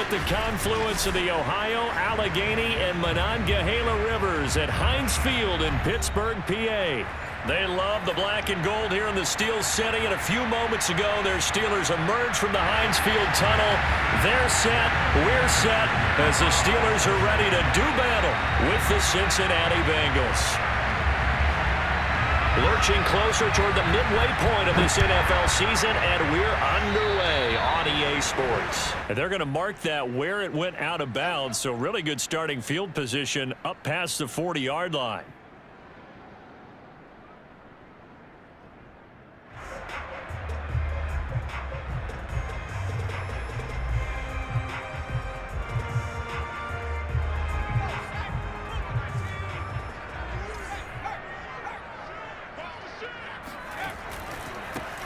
at the confluence of the Ohio, Allegheny, and Monongahela Rivers at Heinz Field in Pittsburgh, PA. They love the black and gold here in the Steel City, and a few moments ago, their Steelers emerged from the Heinz Field tunnel. They're set, we're set, as the Steelers are ready to do battle with the Cincinnati Bengals. Lurching closer toward the midway point of this NFL season, and we're underway on EA Sports. And they're going to mark that where it went out of bounds, so really good starting field position up past the 40-yard line.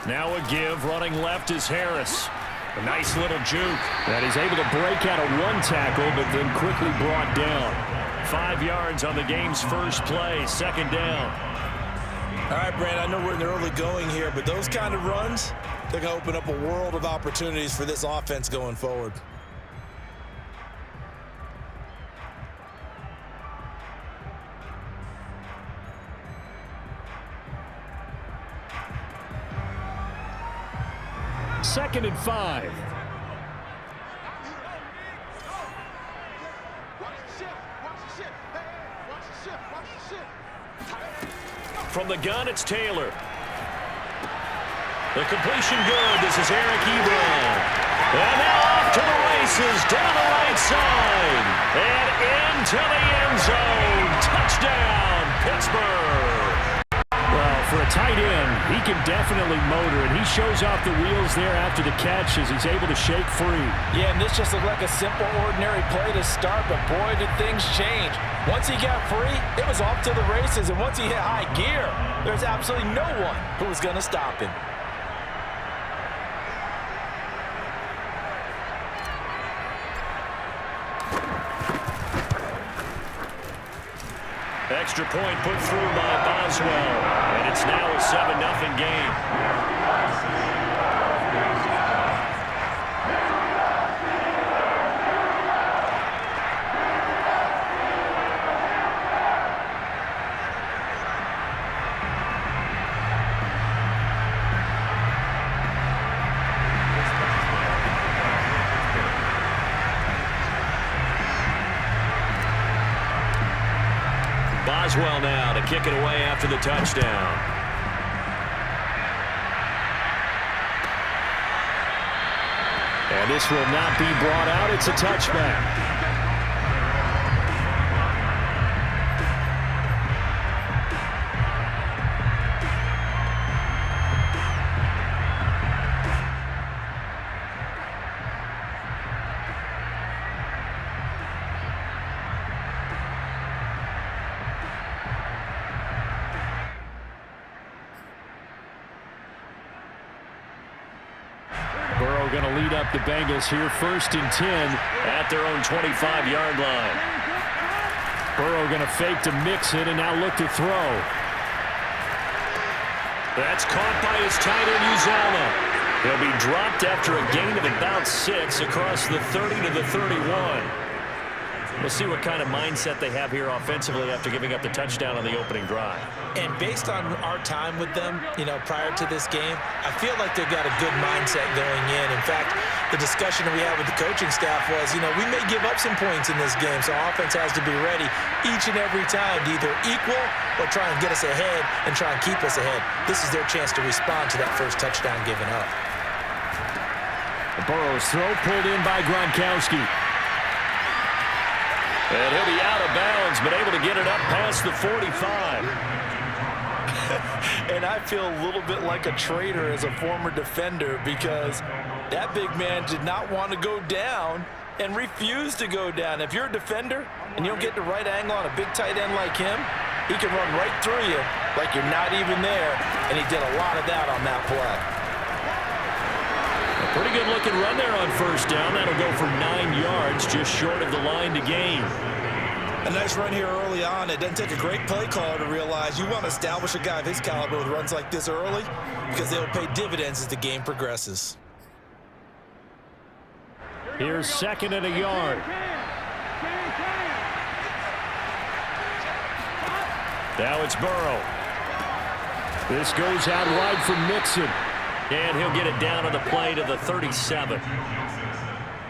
Now a give, running left is Harris. A nice little juke. And he's able to break out of one tackle, but then quickly brought down. 5 yards on the game's first play, second down. All right, Brand, I know we're in the early going here, but those kind of runs, they're going to open up a world of opportunities for this offense going forward. Second and 5. From the gun, it's Taylor. The completion good. This is Eric Ebron. And now off to the races, down the right side. And into the end zone. Touchdown, Pittsburgh. Well, for a tight end, he can definitely motor, and he shows off the wheels there after the catch as he's able to shake free. Yeah, and this just looked like a simple, ordinary play to start, but boy, did things change. Once he got free, it was off to the races, and once he hit high gear, there's absolutely no one who was going to stop him. Extra point put through by Boswell, and it's now a 7-0 game. Boswell now to kick it away after the touchdown. And this will not be brought out. It's a touchback. Going to lead up the Bengals here, 1st and 10 at their own 25-yard line. Burrow going to fake to mix it and now look to throw. That's caught by his tight end, Uzomah. He'll be dropped after a gain of about 6 across the 30 to the 31. We'll see what kind of mindset they have here offensively after giving up the touchdown on the opening drive. And based on our time with them, prior to this game, I feel like they've got a good mindset going in. In fact, the discussion that we had with the coaching staff was, we may give up some points in this game, so offense has to be ready each and every time to either equal or try and get us ahead and try and keep us ahead. This is their chance to respond to that first touchdown given up. Burrow's throw pulled in by Gronkowski. And he'll be out of bounds, but able to get it up past the 45. And I feel a little bit like a traitor as a former defender because that big man did not want to go down and refused to go down. If you're a defender and you don't get the right angle on a big tight end like him, he can run right through you like you're not even there, and he did a lot of that on that play. A pretty good looking run there on first down. That'll go for 9 yards, just short of the line to gain. A nice run here early on. It doesn't take a great play caller to realize you want to establish a guy of his caliber with runs like this early because they'll pay dividends as the game progresses. Here's 2nd and a yard. Now it's Burrow. This goes out wide for Mixon. And he'll get it down on the play to the 37.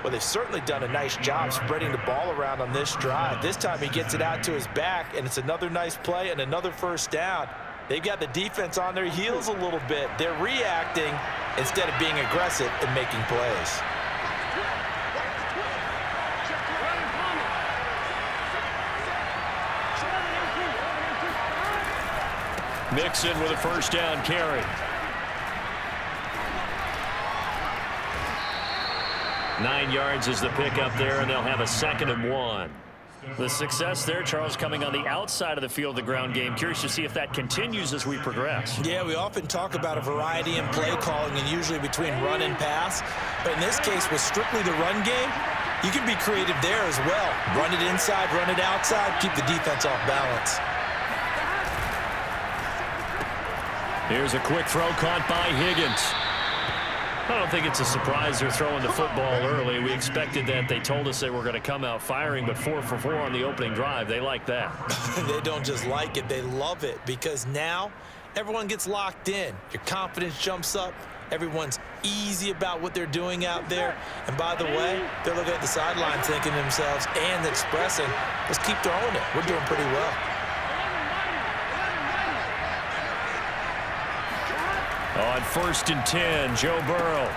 Well, they've certainly done a nice job spreading the ball around on this drive. This time he gets it out to his back, and it's another nice play and another first down. They've got the defense on their heels a little bit. They're reacting instead of being aggressive and making plays. Mixon with a first down carry. 9 yards is the pickup there, and they'll have a 2nd and 1. The success there, Charles, coming on the outside of the field, the ground game. Curious to see if that continues as we progress. Yeah, we often talk about a variety in play calling and usually between run and pass. But in this case, with strictly the run game, you can be creative there as well. Run it inside, run it outside, keep the defense off balance. Here's a quick throw caught by Higgins. I don't think it's a surprise they're throwing the football early. We expected that. They told us they were going to come out firing, but 4 for 4 on the opening drive. They like that. They don't just like it, they love it, because now everyone gets locked in. Your confidence jumps up. Everyone's easy about what they're doing out there. And by the way, they're looking at the sideline thinking to themselves and expressing, let's keep throwing it. We're doing pretty well. On 1st and 10, Joe Burrow.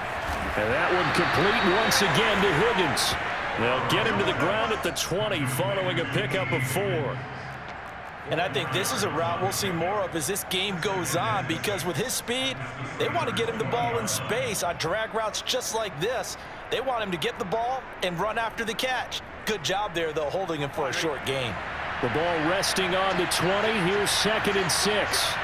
And that one complete once again to Higgins. They'll get him to the ground at the 20 following a pickup of 4. And I think this is a route we'll see more of as this game goes on, because with his speed, they want to get him the ball in space on drag routes just like this. They want him to get the ball and run after the catch. Good job there, though, holding him for a short gain. The ball resting on the 20. Here's 2nd and 6.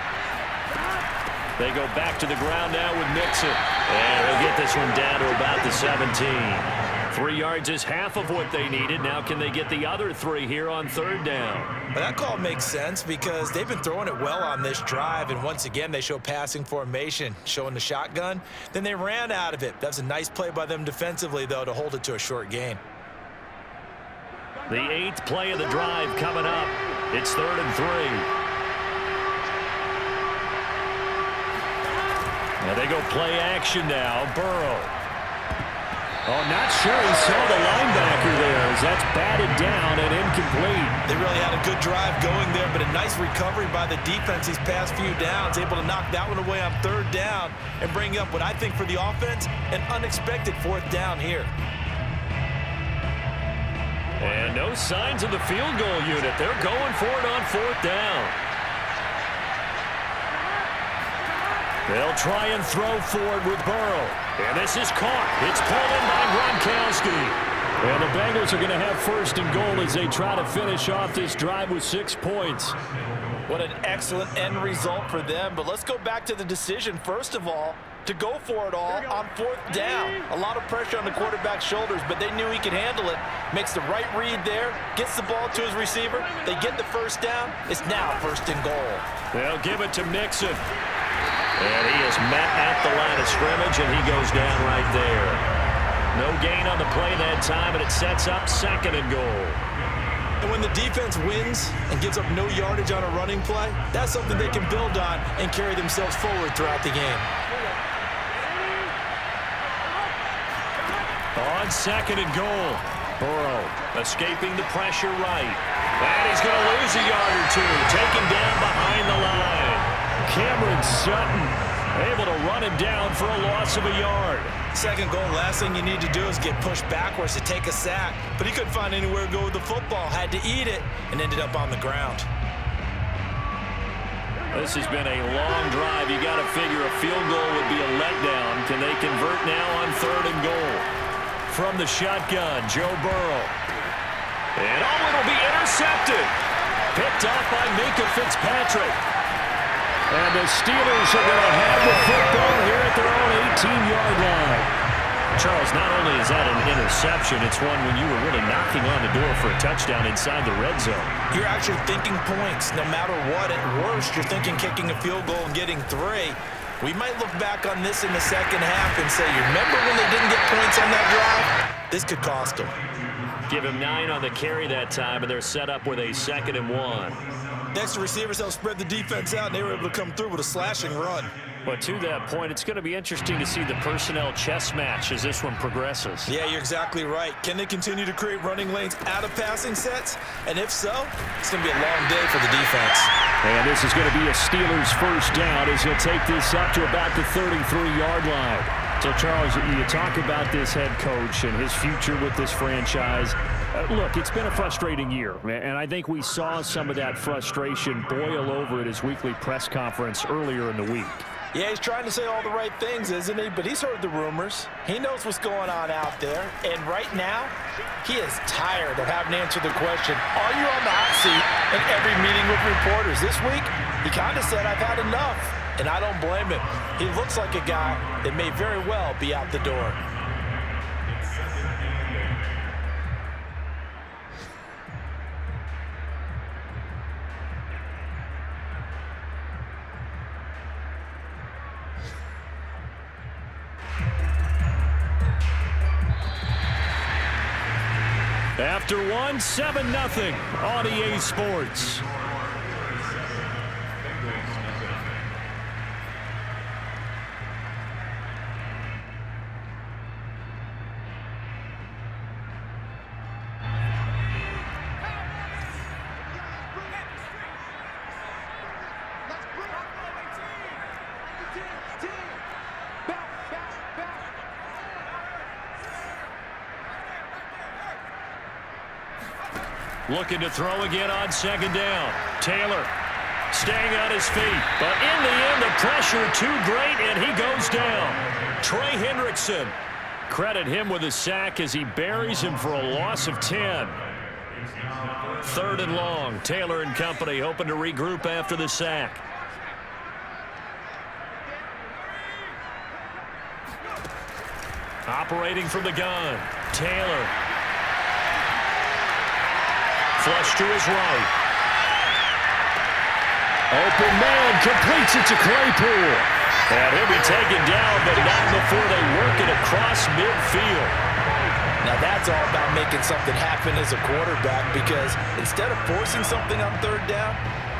They go back to the ground now with Mixon. And he'll get this one down to about the 17. 3 yards is half of what they needed. Now can they get the other 3 here on 3rd down? Well, that call makes sense because they've been throwing it well on this drive, and once again they show passing formation, showing the shotgun. Then they ran out of it. That's a nice play by them defensively, though, to hold it to a short gain. The 8th play of the drive coming up. It's 3rd and 3. Now they go play action now. Burrow. Oh, not sure he saw the linebacker there as that's batted down and incomplete. They really had a good drive going there, but a nice recovery by the defense these past few downs, able to knock that one away on 3rd down and bring up what I think for the offense, an unexpected 4th down here. And no signs of the field goal unit. They're going for it on 4th down. They'll try and throw forward with Burrow. And this is caught. It's pulled in by Gronkowski. And the Bengals are going to have 1st and goal as they try to finish off this drive with 6 points. What an excellent end result for them. But let's go back to the decision, first of all, to go for it all on 4th down. A lot of pressure on the quarterback's shoulders, but they knew he could handle it. Makes the right read there, gets the ball to his receiver. They get the 1st down. It's now 1st and goal. They'll give it to Mixon. And he is met at the line of scrimmage, and he goes down right there. No gain on the play that time, and it sets up 2nd and goal. And when the defense wins and gives up no yardage on a running play, that's something they can build on and carry themselves forward throughout the game. On 2nd and goal, Burrow escaping the pressure right. And he's going to lose a yard or 2, taken down behind the line. Cameron Sutton able to run him down for a loss of a yard. 2nd goal, last thing you need to do is get pushed backwards to take a sack. But he couldn't find anywhere to go with the football, had to eat it, and ended up on the ground. This has been a long drive. You got to figure a field goal would be a letdown. Can they convert now on 3rd and goal? From the shotgun, Joe Burrow. And it'll be intercepted. Picked off by Minka Fitzpatrick. And the Steelers are going to have the football here at their own 18-yard line. Charles, not only is that an interception, it's one when you were really knocking on the door for a touchdown inside the red zone. You're actually thinking points no matter what. At worst, you're thinking kicking a field goal and getting 3. We might look back on this in the second half and say, you remember when they didn't get points on that drive? This could cost them. Give him 9 on the carry that time, and they're set up with a 2nd and 1. Next, the receivers helped spread the defense out, and they were able to come through with a slashing run. But to that point, it's going to be interesting to see the personnel chess match as this one progresses. Yeah, you're exactly right. Can they continue to create running lanes out of passing sets? And if so, it's going to be a long day for the defense. And this is going to be a Steelers first down as he'll take this up to about the 33-yard line. So, Charles, you talk about this head coach and his future with this franchise. Look, it's been a frustrating year, and I think we saw some of that frustration boil over at his weekly press conference earlier in the week. Yeah, he's trying to say all the right things, isn't he? But he's heard the rumors. He knows what's going on out there. And right now, he is tired of having to answer the question, are you on the hot seat in every meeting with reporters? This week, he kind of said, I've had enough. And I don't blame him. He looks like a guy that may very well be out the door. After 7-0 on EA Sports. Looking to throw again on 2nd down. Taylor staying on his feet. But in the end, the pressure too great, and he goes down. Trey Hendrickson. Credit him with a sack as he buries him for a loss of 10. 3rd and long. Taylor and company hoping to regroup after the sack. Operating from the gun. Taylor. Flush to his right. Open man completes it to Claypool. And he'll be taken down, but not before they work it across midfield. Now that's all about making something happen as a quarterback, because instead of forcing something on 3rd down,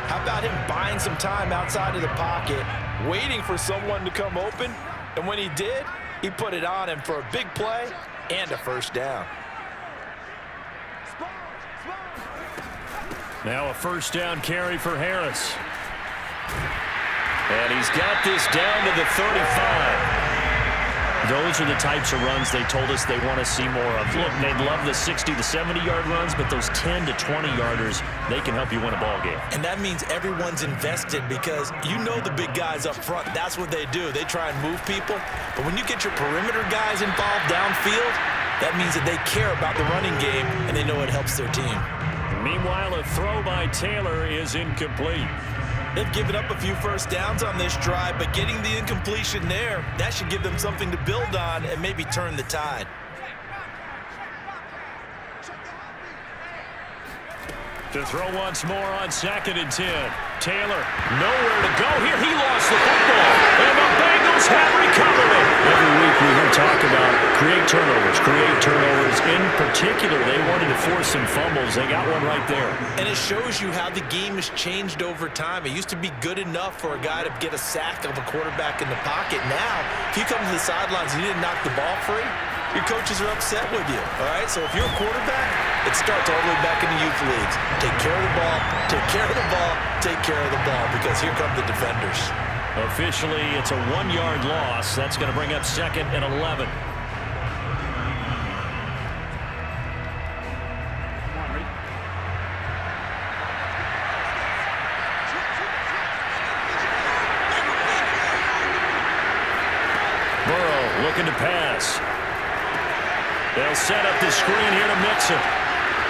how about him buying some time outside of the pocket, waiting for someone to come open, and when he did, he put it on him for a big play and a 1st down. Now a 1st down carry for Harris. And he's got this down to the 35. Those are the types of runs they told us they want to see more of. Look, they love the 60 to 70-yard runs, but those 10 to 20-yarders, they can help you win a ball game. And that means everyone's invested, because you know the big guys up front, that's what they do. They try and move people. But when you get your perimeter guys involved downfield, that means that they care about the running game, and they know it helps their team. Meanwhile, a throw by Taylor is incomplete. They've given up a few 1st downs on this drive, but getting the incompletion there, that should give them something to build on and maybe turn the tide. To throw once more on 2nd and 10. Taylor, nowhere to go here. He lost the football, and the Bengals have recovered it. Every week we hear talk about create turnovers. In particular, they wanted to force some fumbles. They got one right there. And it shows you how the game has changed over time. It used to be good enough for a guy to get a sack of a quarterback in the pocket. Now, if you come to the sidelines and you didn't knock the ball free, your coaches are upset with you, all right? So if you're a quarterback, it starts all the way back in the youth leagues. Take care of the ball, take care of the ball, take care of the ball, because here come the defenders. Officially, it's a 1-yard loss. That's going to bring up 2nd and 11. Burrow looking to pass. They'll set up the screen here to Mixon.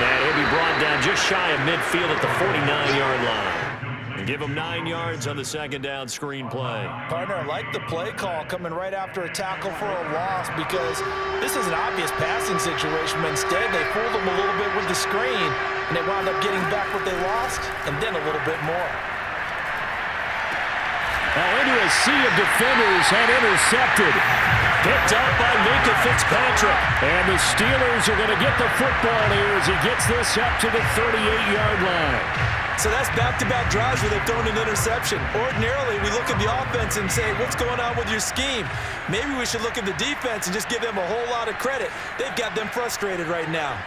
And he'll be brought down just shy of midfield at the 49-yard line. And give him 9 yards on the 2nd down screen play. Partner, I like the play call coming right after a tackle for a loss, because this is an obvious passing situation, but instead they fooled them a little bit with the screen, and they wound up getting back what they lost, and then a little bit more. Now into a sea of defenders and intercepted. Picked up by Minka Fitzpatrick. And the Steelers are going to get the football here as he gets this up to the 38-yard line. So that's back-to-back drives where they've thrown an interception. Ordinarily, we look at the offense and say, what's going on with your scheme? Maybe we should look at the defense and just give them a whole lot of credit. They've got them frustrated right now.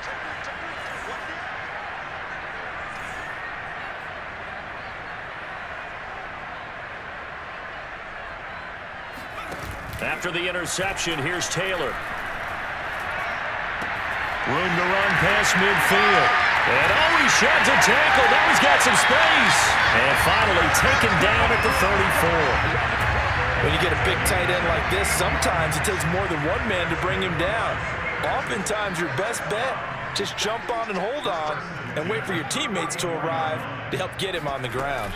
After the interception, here's Taylor. Room to run past midfield. And he sheds a tackle. Now he's got some space. And finally taken down at the 34. When you get a big tight end like this, sometimes it takes more than one man to bring him down. Oftentimes, your best bet, just jump on and hold on and wait for your teammates to arrive to help get him on the ground.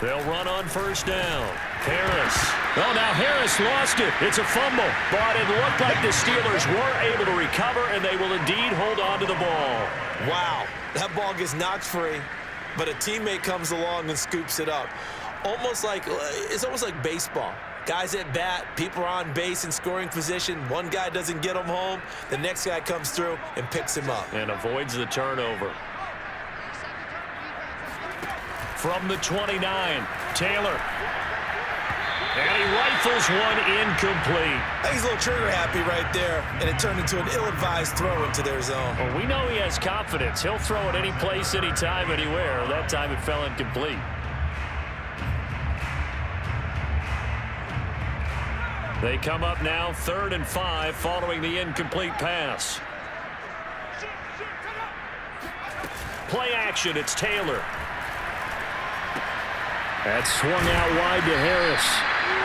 They'll run on first down. Harris. Oh, now Harris lost it. It's a fumble. But it looked like the Steelers were able to recover, and they will indeed hold on to the ball. Wow, that ball gets knocked free, but a teammate comes along and scoops it up. It's almost like baseball. Guys at bat, people are on base in scoring position. One guy doesn't get him home. The next guy comes through and picks him up. And avoids the turnover. From the 29, Taylor. And he rifles one incomplete. I think he's a little trigger happy right there, and it turned into an ill-advised throw into their zone. Well, we know he has confidence. He'll throw it any place, anytime, anywhere. That time it fell incomplete. They come up now 3rd and 5 following the incomplete pass. Play action, it's Taylor. That's swung out wide to Harris.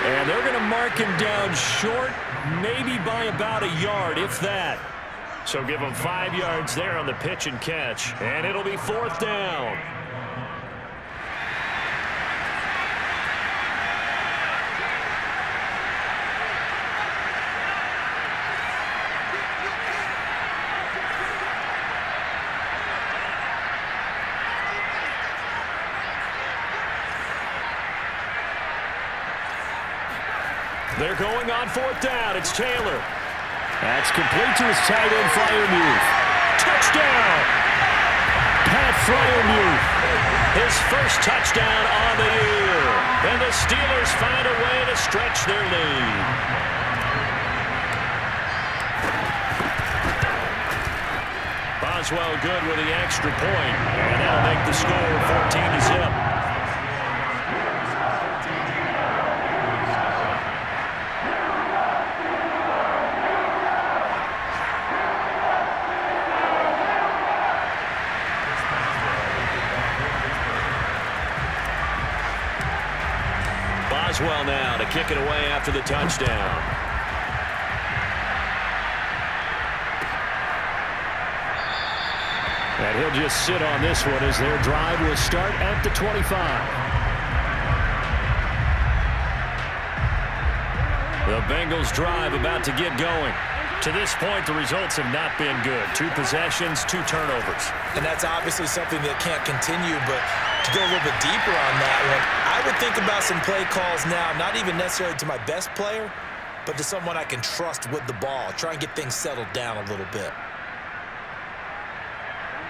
And they're going to mark him down short, maybe by about a yard, if that. So give him 5 yards there on the pitch and catch. And it'll be 4th down. They're going on 4th down. It's Taylor. That's complete to his tight end, Freiermuth. Touchdown! Pat Freiermuth. His first touchdown on the year. And the Steelers find a way to stretch their lead. Boswell good with the extra point. And that'll make the score 14-0. Boswell now to kick it away after the touchdown. And he'll just sit on this one as their drive will start at the 25. The Bengals drive about to get going. To this point, the results have not been good. 2 possessions, 2 turnovers. And that's obviously something that can't continue, but to go a little bit deeper on that one, I would think about some play calls now, not even necessarily to my best player, but to someone I can trust with the ball. Try and get things settled down a little bit.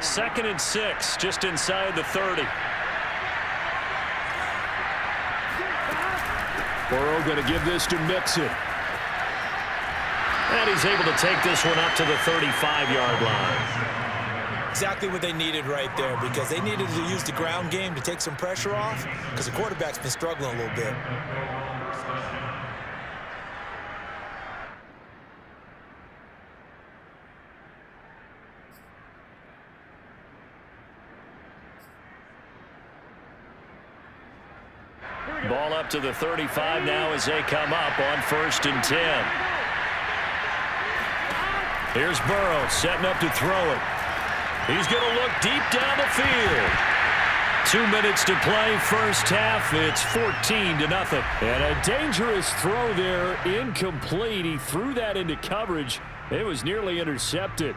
2nd and 6, just inside the 30. Burrow going to give this to Mixon. And he's able to take this one up to the 35-yard line. Exactly what they needed right there, because they needed to use the ground game to take some pressure off, because the quarterback's been struggling a little bit. Ball up to the 35 now as they come up on 1st and 10. Here's Burrow setting up to throw it. He's going to look deep down the field. 2 minutes to play, first half. It's 14-0. And a dangerous throw there, incomplete. He threw that into coverage. It was nearly intercepted.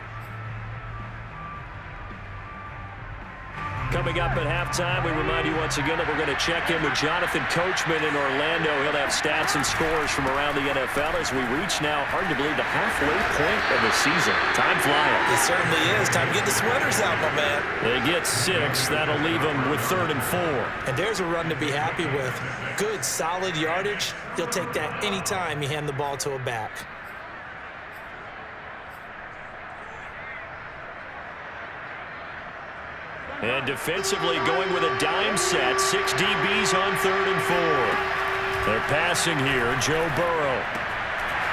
Coming up at halftime, we remind you once again that we're going to check in with Jonathan Coachman in Orlando. He'll have stats and scores from around the NFL as we reach now, hard to believe, the halfway point of the season. Time flying. It certainly is. Time to get the sweaters out, my man. They get 6. That'll leave them with 3rd and 4. And there's a run to be happy with. Good, solid yardage. You'll take that anytime you hand the ball to a back. And defensively going with a dime set. 6 DBs on 3rd and 4. They're passing here. Joe Burrow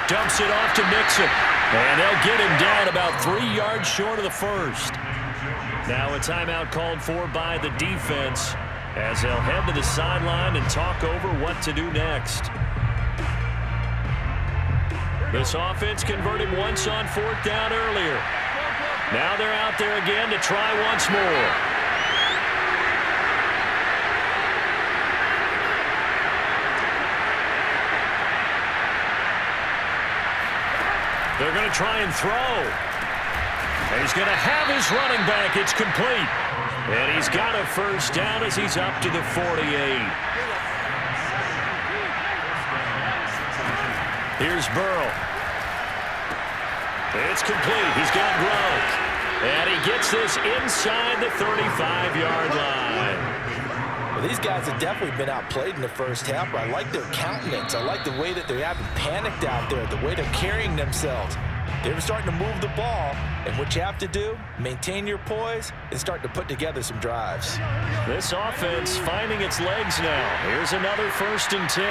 dumps it off to Mixon. And they'll get him down about 3 yards short of the first. Now a timeout called for by the defense as they'll head to the sideline and talk over what to do next. This offense converted once on 4th down earlier. Now they're out there again to try once more. They're going to try and throw. And he's going to have his running back. It's complete. And he's got a first down as he's up to the 48. Here's Burrow. It's complete. He's got Gronk. And he gets this inside the 35-yard line. Well, these guys have definitely been outplayed in the first half, but I like their countenance. I like the way that they haven't panicked out there, the way they're carrying themselves. They're starting to move the ball, and what you have to do, maintain your poise and start to put together some drives. This offense finding its legs now. Here's another 1st and 10.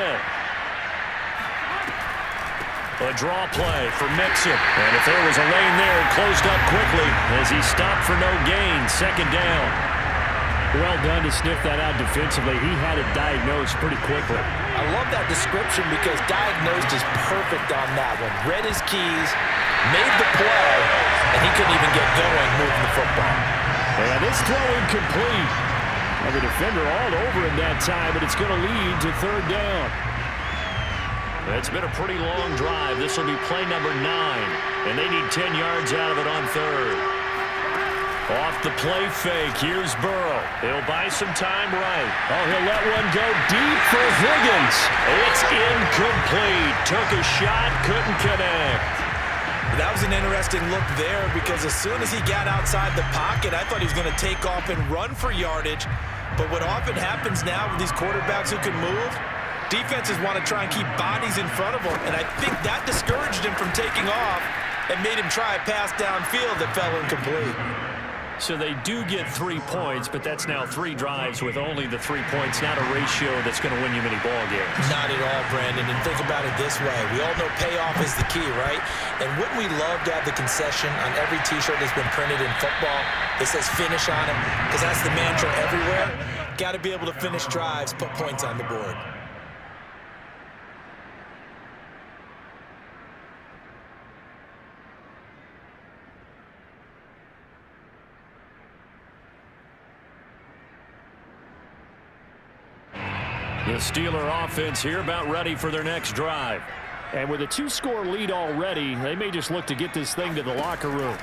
A draw play for Mixon. And if there was a lane there, it closed up quickly as he stopped for no gain. 2nd down. Well done to sniff that out defensively. He had it diagnosed pretty quickly. I love that description because diagnosed is perfect on that one. Read his keys, made the play, and he couldn't even get going moving the football. And this throw incomplete. Well, the defender all over him that time, but it's going to lead to 3rd down. It's been a pretty long drive. This will be play number 9, and they need 10 yards out of it on 3rd. Off the play fake, here's Burrow. He'll buy some time right. Oh, he'll let one go deep for Higgins. It's incomplete. Took a shot, couldn't connect. That was an interesting look there because as soon as he got outside the pocket, I thought he was going to take off and run for yardage. But what often happens now with these quarterbacks who can move, defenses want to try and keep bodies in front of them, and I think that discouraged him from taking off and made him try a pass downfield that fell incomplete. So they do get 3 points, but that's now 3 drives with only the 3 points, not a ratio that's going to win you many ball games. Not at all, Brandon, and think about it this way. We all know payoff is the key, right? And wouldn't we love to have the concession on every T-shirt that's been printed in football that says finish on it? Because that's the mantra everywhere. Got to be able to finish drives, put points on the board. The Steeler offense here about ready for their next drive. And with a 2-score lead already, they may just look to get this thing to the locker room.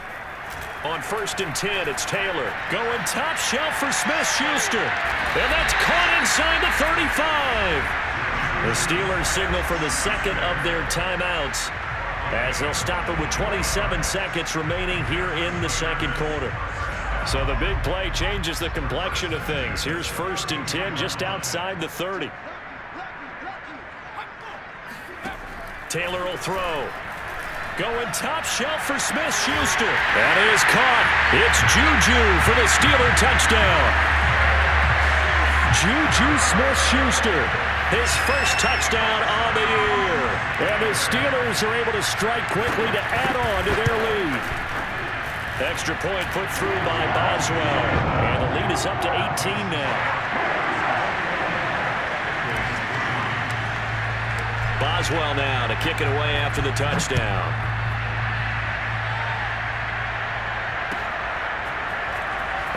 On 1st and 10, it's Taylor. Going top shelf for Smith-Schuster. And that's caught inside the 35. The Steelers signal for the 2nd of their timeouts as they'll stop it with 27 seconds remaining here in the 2nd quarter. So the big play changes the complexion of things. Here's 1st and 10 just outside the 30. Taylor will throw. Going top shelf for Smith-Schuster. That is caught. It's Juju for the Steeler touchdown. Juju Smith-Schuster, his first touchdown on the year. And the Steelers are able to strike quickly to add on to their lead. Extra point put through by Boswell. And the lead is up to 18 now. Boswell now to kick it away after the touchdown.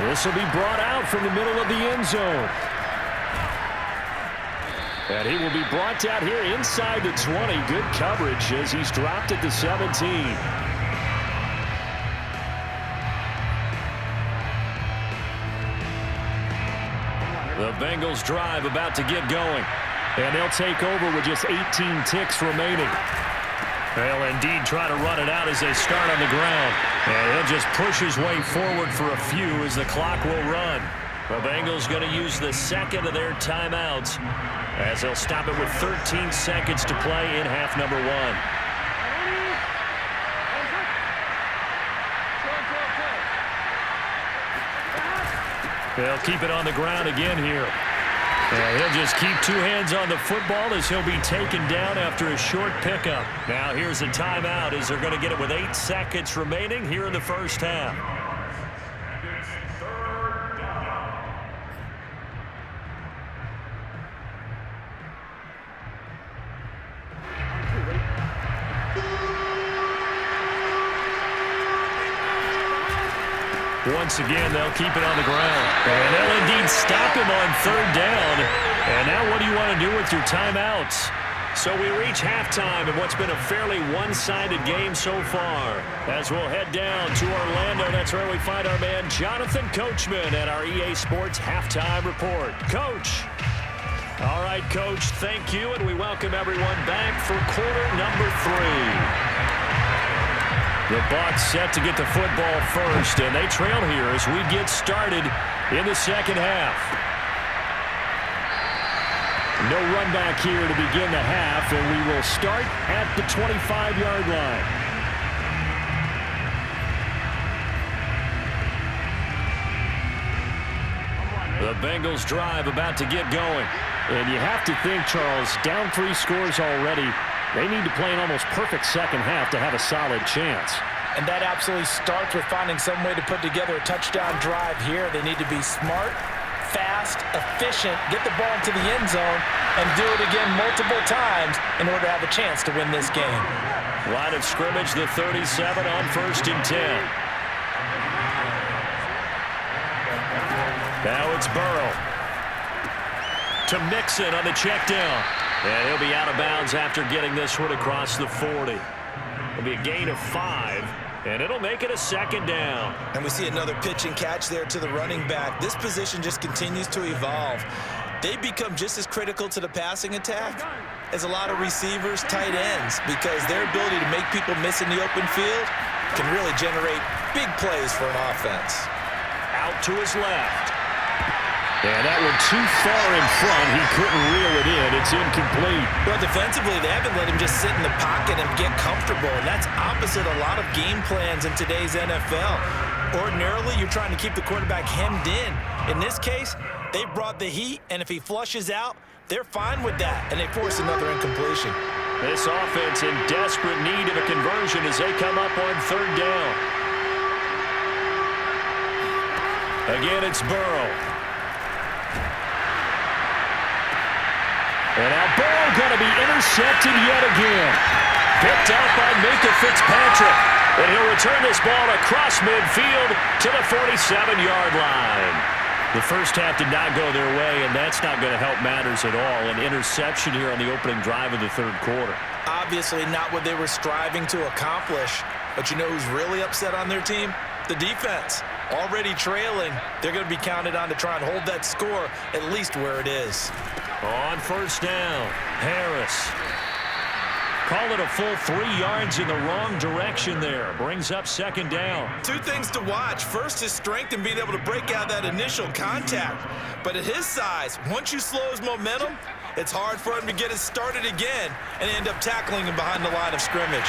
This will be brought out from the middle of the end zone. And he will be brought out here inside the 20. Good coverage as he's dropped at the 17. The Bengals drive about to get going. And they'll take over with just 18 ticks remaining. They'll indeed try to run it out as they start on the ground. And he'll just push his way forward for a few as the clock will run. The Bengals going to use the second of their timeouts as they'll stop it with 13 seconds to play in half number 1. They'll keep it on the ground again here. And he'll just keep two hands on the football as he'll be taken down after a short pickup. Now here's a timeout as they're going to get it with 8 seconds remaining here in the first half. Once again, they'll keep it on the ground. And they'll indeed stop him on third down. And now what do you want to do with your timeouts? So we reach halftime in what's been a fairly one-sided game so far. As we'll head down to Orlando, that's where we find our man Jonathan Coachman at our EA Sports Halftime Report. Coach. All right, Coach, thank you, and we welcome everyone back for quarter number 3. The Bucs set to get the football first, and they trail here as we get started in the second half. No run back here to begin the half, and we will start at the 25-yard line. The Bengals drive about to get going. And you have to think, Charles, down 3 scores already. They need to play an almost perfect second half to have a solid chance. And that absolutely starts with finding some way to put together a touchdown drive here. They need to be smart, fast, efficient, get the ball into the end zone, and do it again multiple times in order to have a chance to win this game. Line of scrimmage, the 37 on 1st and 10. Now it's Burrow. To Mixon on the check down. And he'll be out of bounds after getting this one across the 40. It'll be a gain of 5, and it'll make it a second down. And we see another pitch and catch there to the running back. This position just continues to evolve. They become just as critical to the passing attack as a lot of receivers, tight ends, because their ability to make people miss in the open field can really generate big plays for an offense. Out to his left. And that one too far in front. He couldn't reel it in. It's incomplete. Well, defensively, they haven't let him just sit in the pocket and get comfortable. And that's opposite a lot of game plans in today's NFL. Ordinarily, you're trying to keep the quarterback hemmed in. In this case, they brought the heat, and if he flushes out, they're fine with that, and they force another incompletion. This offense in desperate need of a conversion as they come up on third down. Again, it's Burrow. And now Burrow going to be intercepted yet again. Picked up by Minka Fitzpatrick. And he'll return this ball across midfield to the 47-yard line. The first half did not go their way, and that's not going to help matters at all. An interception here on the opening drive of the third quarter. Obviously not what they were striving to accomplish. But you know who's really upset on their team? The defense. Already trailing, they're going to be counted on to try and hold that score at least where it is. On first down, Harris. Call it a full 3 yards in the wrong direction there. Brings up second down. 2 things to watch. First, his strength and being able to break out that initial contact. But at his size, once you slow his momentum, it's hard for him to get it started again and end up tackling him behind the line of scrimmage.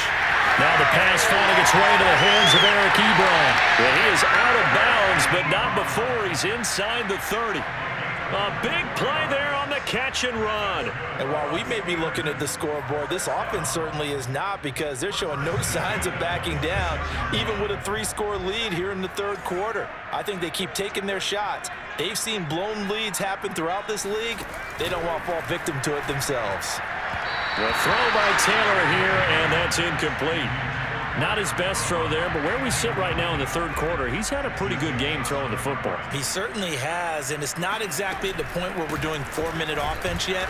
Now the pass finding its way to the hands of Eric Ebron. Well, he is out of bounds, but not before he's inside the 30. A big play there on the catch and run. And while we may be looking at the scoreboard, this offense certainly is not, because they're showing no signs of backing down, even with a 3-score lead here in the third quarter. I think they keep taking their shots. They've seen blown leads happen throughout this league. They don't want to fall victim to it themselves. The throw by Taylor here, and that's incomplete. Not his best throw there, but where we sit right now in the third quarter, he's had a pretty good game throwing the football. He certainly has, and it's not exactly at the point where we're doing 4-minute offense yet,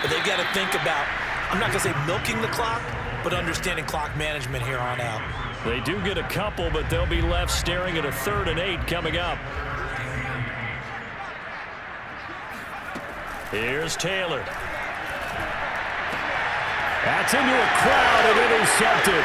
but they've got to think about, I'm not going to say milking the clock, but understanding clock management here on out. They do get a couple, but they'll be left staring at a 3rd and 8 coming up. Here's Taylor. That's into a crowd and intercepted.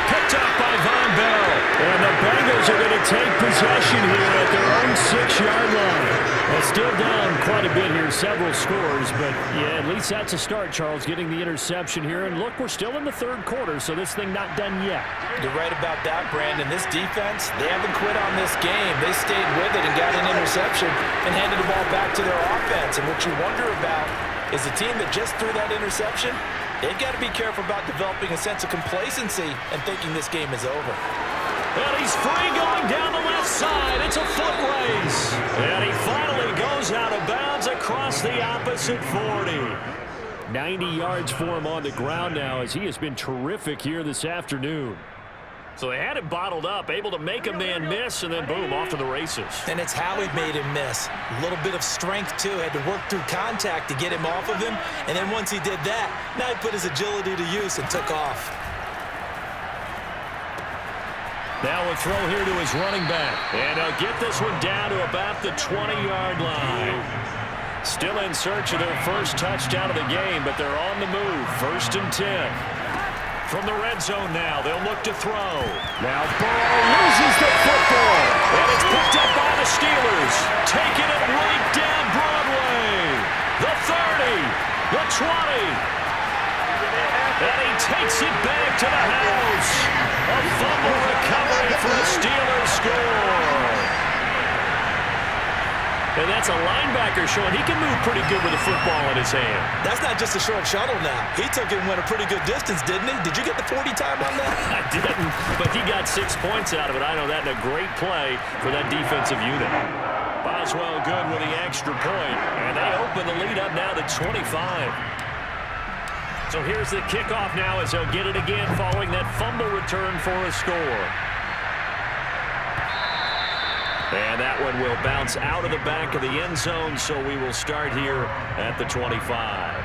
Picked up by Von Bell. And the Bengals are going to take possession here at their own 6-yard line. Well, still down quite a bit here, several scores. But, yeah, at least that's a start, Charles, getting the interception here. And, look, we're still in the third quarter, so this thing not done yet. You're right about that, Brandon. This defense, they haven't quit on this game. They stayed with it and got an interception and handed the ball back to their offense. And what you wonder about is the team that just threw that interception, they've got to be careful about developing a sense of complacency and thinking this game is over. And he's free going down the left side. It's a foot race. And he finally goes out of bounds across the opposite 40. 90 yards for him on the ground now as he has been terrific here this afternoon. So they had it bottled up, able to make a man miss, and then boom, off to the races. And it's how he made him miss. A little bit of strength, too. Had to work through contact to get him off of him. And then once he did that, now he put his agility to use and took off. Now a throw here to his running back. And he'll get this one down to about the 20-yard line. Still in search of their first touchdown of the game, but they're on the move. 1st and 10. From the red zone now, they'll look to throw. Now Burrow loses the football. And it's picked up by the Steelers. Taking it right down Broadway. The 30. The 20. And he takes it back to the house. A fumble recovery for the Steelers score. And that's a linebacker showing he can move pretty good with the football in his hand. That's not just a short shuttle now. He took it and went a pretty good distance, didn't he? Did you get the 40 time on that? I didn't, but he got 6 points out of it. I know that, and a great play for that defensive unit. Boswell good with the extra point, and they open the lead up now to 25. So here's the kickoff now as they'll get it again following that fumble return for a score. And that one will bounce out of the back of the end zone, so we will start here at the 25.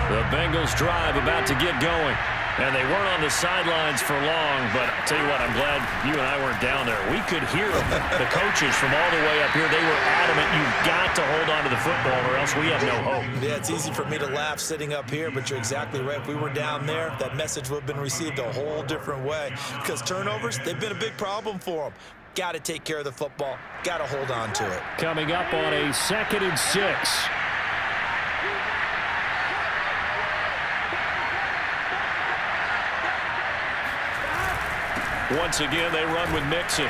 The Bengals drive about to get going. And they weren't on the sidelines for long, but I'll tell you what, I'm glad you and I weren't down there. We could hear the coaches from all the way up here. They were adamant, you've got to hold on to the football or else we have no hope. Yeah, it's easy for me to laugh sitting up here, but you're exactly right. If we were down there, that message would have been received a whole different way. Because turnovers, they've been a big problem for them. Got to take care of the football. Got to hold on to it. Coming up on a 2nd and 6. Once again, they run with Mixon.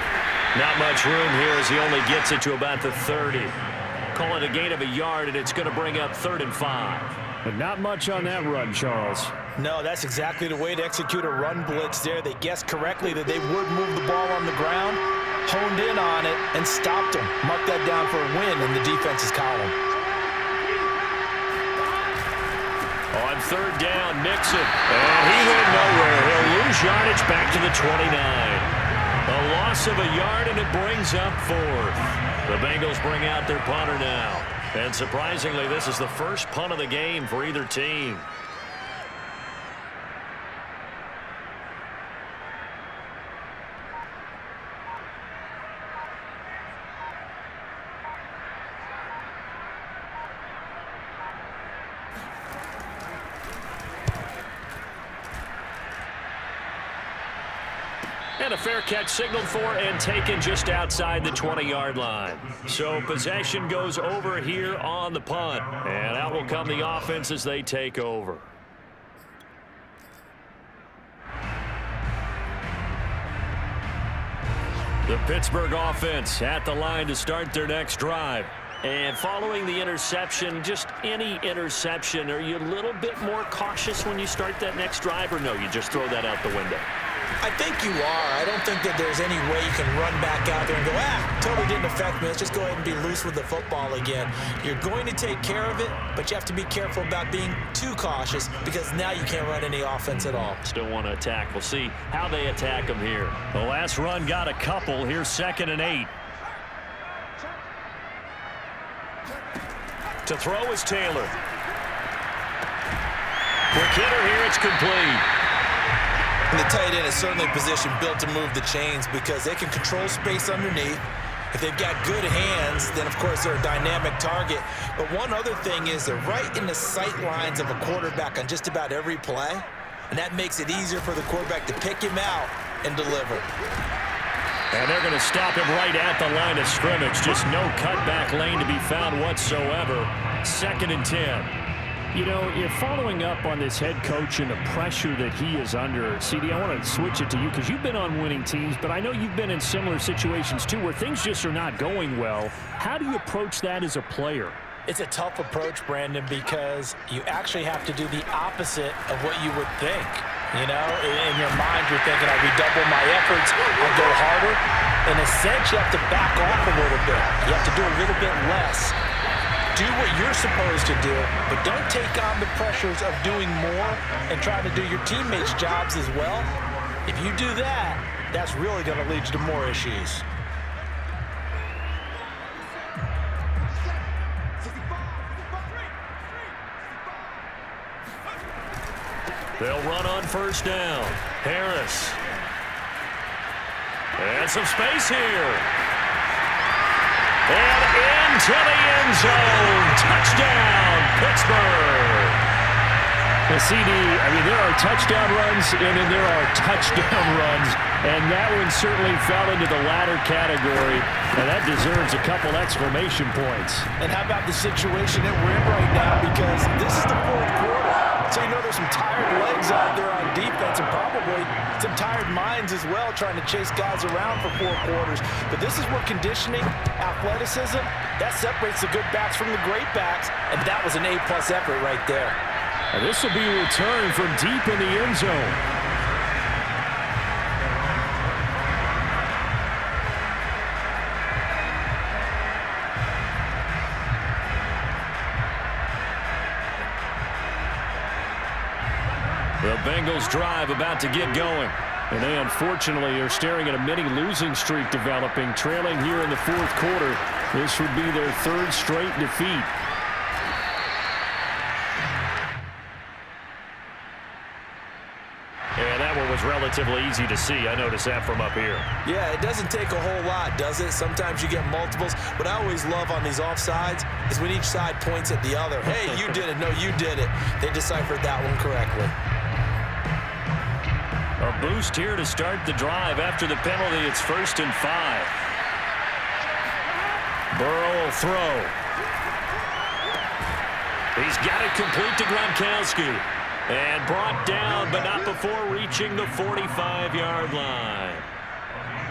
Not much room here as he only gets it to about the 30. Call it a gain of a yard, and it's going to bring up 3rd and 5. But not much on that run, Charles. No, that's exactly the way to execute a run blitz there. They guessed correctly that they would move the ball on the ground, honed in on it, and stopped them. Mark that down for a win in the defense's column. On 3rd down, Mixon. And he went nowhere. He'll lose yardage back to the 29. A loss of a yard, and it brings up 4th. The Bengals bring out their punter now. And surprisingly, this is the first punt of the game for either team. And a fair catch signaled for and taken just outside the 20-yard line. So possession goes over here on the punt. And out will come the offense as they take over. The Pittsburgh offense at the line to start their next drive. And following the interception, just any interception, are you a little bit more cautious when you start that next drive, or no, you just throw that out the window? I think you are. I don't think that there's any way you can run back out there and go, totally didn't affect me. Let's just go ahead and be loose with the football again. You're going to take care of it, but you have to be careful about being too cautious because now you can't run any offense at all. Still want to attack. We'll see how they attack them here. The last run got a couple. Here's 2nd and 8. To throw is Taylor. Quick hitter here, it's complete. And the tight end is certainly a position built to move the chains because they can control space underneath. If they've got good hands, then of course they're a dynamic target. But one other thing is they're right in the sight lines of a quarterback on just about every play. And that makes it easier for the quarterback to pick him out and deliver. And they're going to stop him right at the line of scrimmage. Just no cutback lane to be found whatsoever. 2nd and 10. You know, you're following up on this head coach and the pressure that he is under. CD, I want to switch it to you because you've been on winning teams, but I know you've been in similar situations too where things just are not going well. How do you approach that as a player? It's a tough approach, Brandon, because you actually have to do the opposite of what you would think. You know, in your mind, you're thinking, I redouble my efforts, I'll go harder. In a sense, you have to back off a little bit. You have to do a little bit less. Do what you're supposed to do, but don't take on the pressures of doing more and trying to do your teammates' jobs as well. If you do that, that's really going to lead you to more issues. They'll run on 1st down. Harris. And some space here. And into the end zone. Touchdown, Pittsburgh. Well, CD, I mean, there are touchdown runs and then there are touchdown runs. And that one certainly fell into the latter category. And that deserves a couple exclamation points. And how about the situation that we're in right now? Because this is the 4th quarter. So you know there's some tired legs out there on defense and probably some tired minds as well trying to chase guys around for 4 quarters. But this is where conditioning, athleticism, that separates the good backs from the great backs. And that was an A-plus effort right there. And this will be a return from deep in the end zone. The Bengals drive about to get going. And they unfortunately are staring at a mini losing streak developing, trailing here in the 4th quarter. This would be their 3rd straight defeat. And that one was relatively easy to see. I noticed that from up here. Yeah, it doesn't take a whole lot, does it? Sometimes you get multiples. What I always love on these offsides is when each side points at the other. Hey, you did it. No, you did it. They deciphered that one correctly. A boost here to start the drive. After the penalty, it's 1st and 5. Burrow will throw. He's got it complete to Gronkowski. And brought down, but not before reaching the 45-yard line.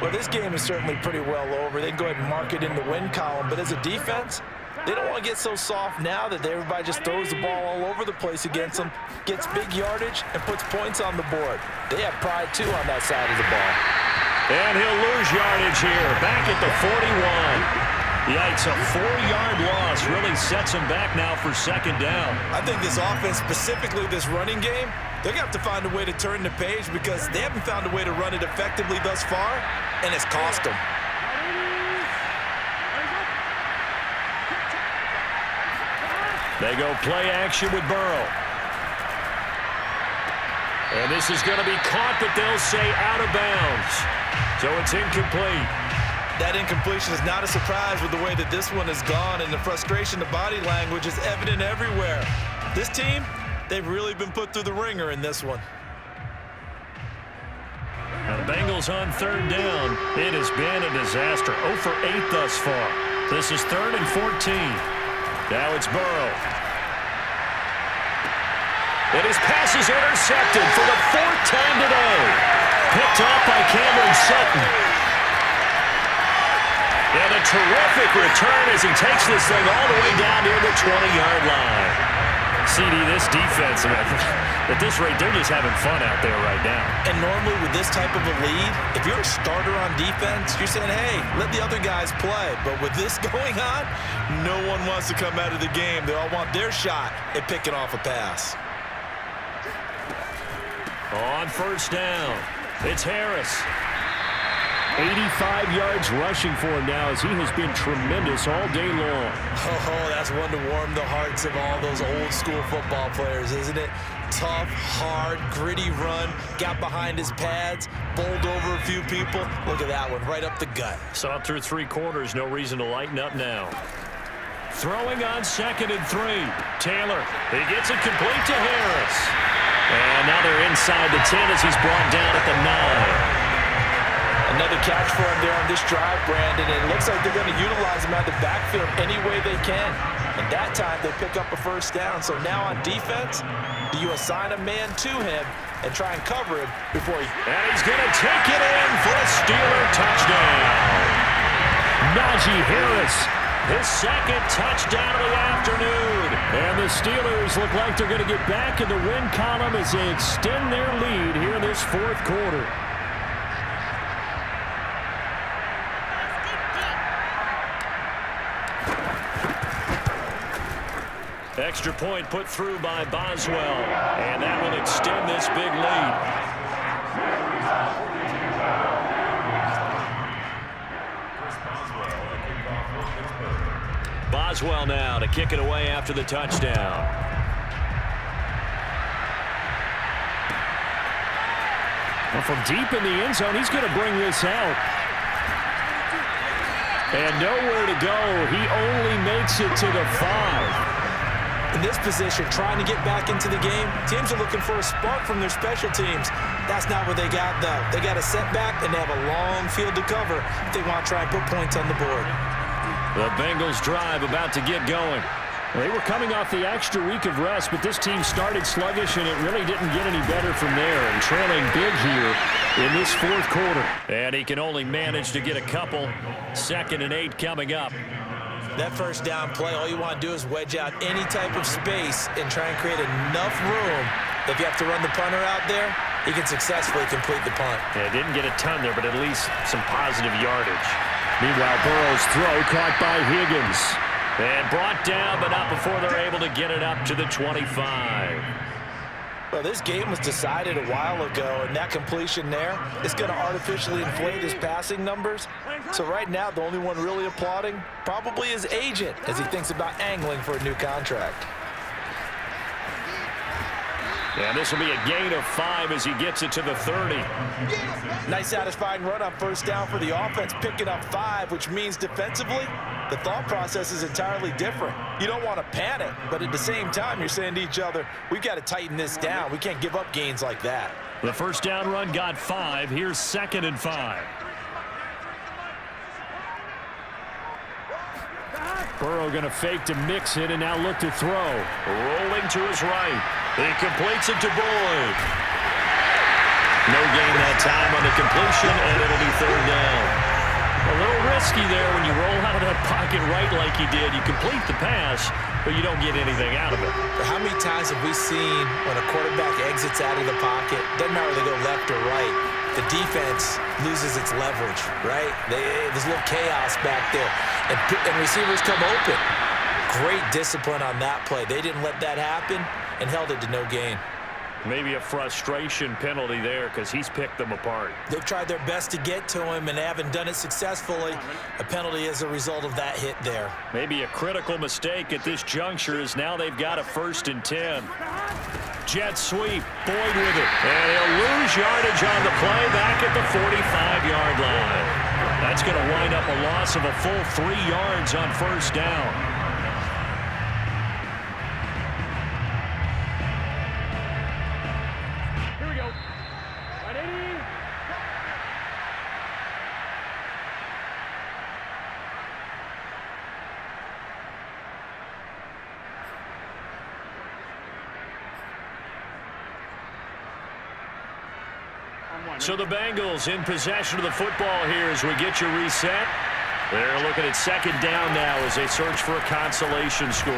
Well, this game is certainly pretty well over. They can go ahead and mark it in the win column. But as a defense, they don't want to get so soft now that everybody just throws the ball all over the place against them, gets big yardage, and puts points on the board. They have pride, too, on that side of the ball. And he'll lose yardage here, back at the 41. Yikes, a 4-yard loss really sets him back now for 2nd down. I think this offense, specifically this running game, they're going to have to find a way to turn the page because they haven't found a way to run it effectively thus far, and it's cost them. They go play action with Burrow. And this is going to be caught, but they'll say out of bounds. So it's incomplete. That incompletion is not a surprise with the way that this one has gone, and the frustration, the body language is evident everywhere. This team, they've really been put through the ringer in this one. Now the Bengals on 3rd down. It has been a disaster. 0 for 8 thus far. This is 3rd and 14. Now it's Burrow. And his pass is intercepted for the 4th time today. Picked off by Cameron Sutton. And a terrific return as he takes this thing all the way down near the 20-yard line. CD, this defense, at this rate, they're just having fun out there right now. And normally with this type of a lead, if you're a starter on defense, you're saying, hey, let the other guys play. But with this going on, no one wants to come out of the game. They all want their shot at picking off a pass. On 1st down, it's Harris. 85 yards rushing for him now as he has been tremendous all day long. Oh, that's one to warm the hearts of all those old school football players, isn't it? Tough, hard, gritty run. Got behind his pads, bowled over a few people. Look at that one, right up the gut. Saw it through 3 quarters. No reason to lighten up now. Throwing on 2nd and 3. Taylor, he gets it complete to Harris. And now they're inside the 10 as he's brought down at the 9. Another catch for him there on this drive, Brandon, and it looks like they're going to utilize him out of the backfield any way they can. And that time, they pick up a first down. So now on defense, do you assign a man to him and try and cover him before he... And he's going to take it in for a Steeler touchdown. Najee Harris, his 2nd touchdown of the afternoon. And the Steelers look like they're going to get back in the win column as they extend their lead here in this 4th quarter. Extra point put through by Boswell, and that will extend this big lead. Boswell now to kick it away after the touchdown. Well, from deep in the end zone, he's going to bring this out. And nowhere to go. He only makes it to the 5. In this position, trying to get back into the game, teams are looking for a spark from their special teams. That's not what they got, though. They got a setback, and they have a long field to cover if they want to try and put points on the board. The Bengals drive about to get going. They were coming off the extra week of rest, but this team started sluggish, and it really didn't get any better from there. And trailing big here in this 4th quarter. And he can only manage to get a couple. 2nd and 8 coming up. That first down play, all you want to do is wedge out any type of space and try and create enough room. If you have to run the punter out there, he can successfully complete the punt. Yeah, didn't get a ton there, but at least some positive yardage. Meanwhile, Burrow's throw caught by Higgins. And brought down, but not before they're able to get it up to the 25. Well, this game was decided a while ago, and that completion there is going to artificially inflate his passing numbers. So right now, the only one really applauding probably his agent as he thinks about angling for a new contract. And this will be a gain of 5 as he gets it to the 30. Nice satisfying run on first down for the offense, picking up 5, which means defensively, the thought process is entirely different. You don't want to panic, but at the same time, you're saying to each other, we've got to tighten this down. We can't give up gains like that. The first down run got 5. Here's 2nd and 5. Burrow going to fake to mix it and now look to throw. Rolling to his right. He completes it to Boyd. No gain that time on the completion, and it'll be 3rd down. A little risky there when you roll out of that pocket right like he did. You complete the pass, but you don't get anything out of it. But how many times have we seen when a quarterback exits out of the pocket, doesn't matter whether they go left or right, the defense loses its leverage, right? There's a little chaos back there, and receivers come open. Great discipline on that play. They didn't let that happen and held it to no gain. Maybe a frustration penalty there because he's picked them apart. They've tried their best to get to him and haven't done it successfully. A penalty as a result of that hit there. Maybe a critical mistake at this juncture is now they've got a 1st and 10. Jet sweep, Boyd with it. And he'll lose yardage on the play back at the 45-yard line. That's going to wind up a loss of a full 3 yards on first down. So the Bengals in possession of the football here as we get you reset. They're looking at 2nd down now as they search for a consolation score.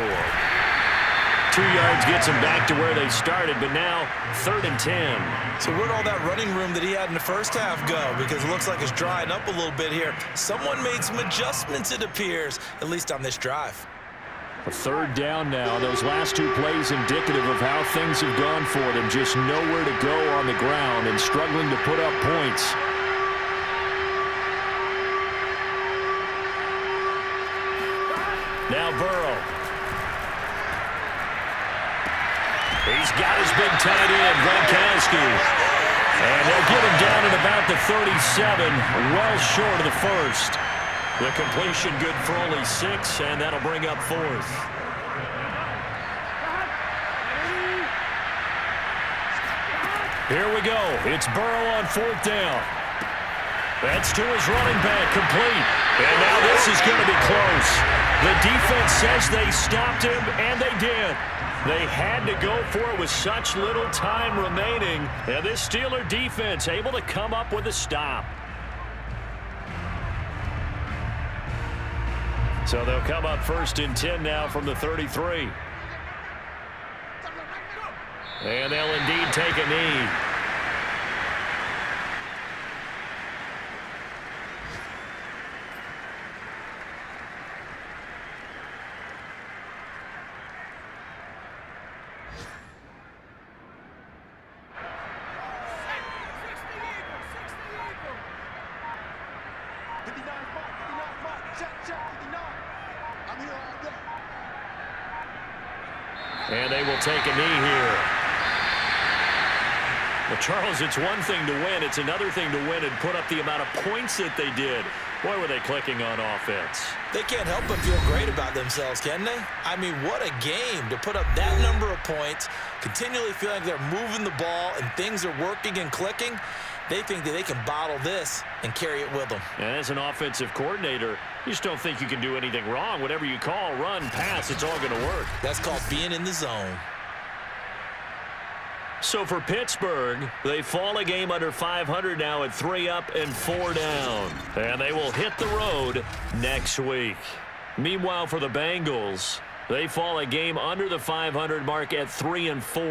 2 yards gets them back to where they started, but now 3rd and 10. So where'd all that running room that he had in the first half go? Because it looks like it's drying up a little bit here. Someone made some adjustments, it appears, at least on this drive. A 3rd down now. Those last 2 plays indicative of how things have gone for them. Just nowhere to go on the ground and struggling to put up points. Now Burrow. He's got his big tight end, Gronkowski. And they'll get him down at about the 37, well short of the first. The completion good for only 6, and that'll bring up 4th. Here we go. It's Burrow on 4th down. That's to his running back, complete. And now this is going to be close. The defense says they stopped him, and they did. They had to go for it with such little time remaining. And this Steeler defense able to come up with a stop. So they'll come up 1st and 10 now from the 33. And they'll indeed take a knee. And they will take a knee here. Well, Charles, it's one thing to win. It's another thing to win and put up the amount of points that they did. Boy, were they clicking on offense. They can't help but feel great about themselves, can they? I mean, what a game to put up that number of points, continually feeling like they're moving the ball and things are working and clicking. They think that they can bottle this and carry it with them. And as an offensive coordinator, you just don't think you can do anything wrong. Whatever you call, run, pass, it's all going to work. That's called being in the zone. So for Pittsburgh, they fall a game under 500 now at 3 up and 4 down. And they will hit the road next week. Meanwhile, for the Bengals, they fall a game under the 500 mark at 3 and 4.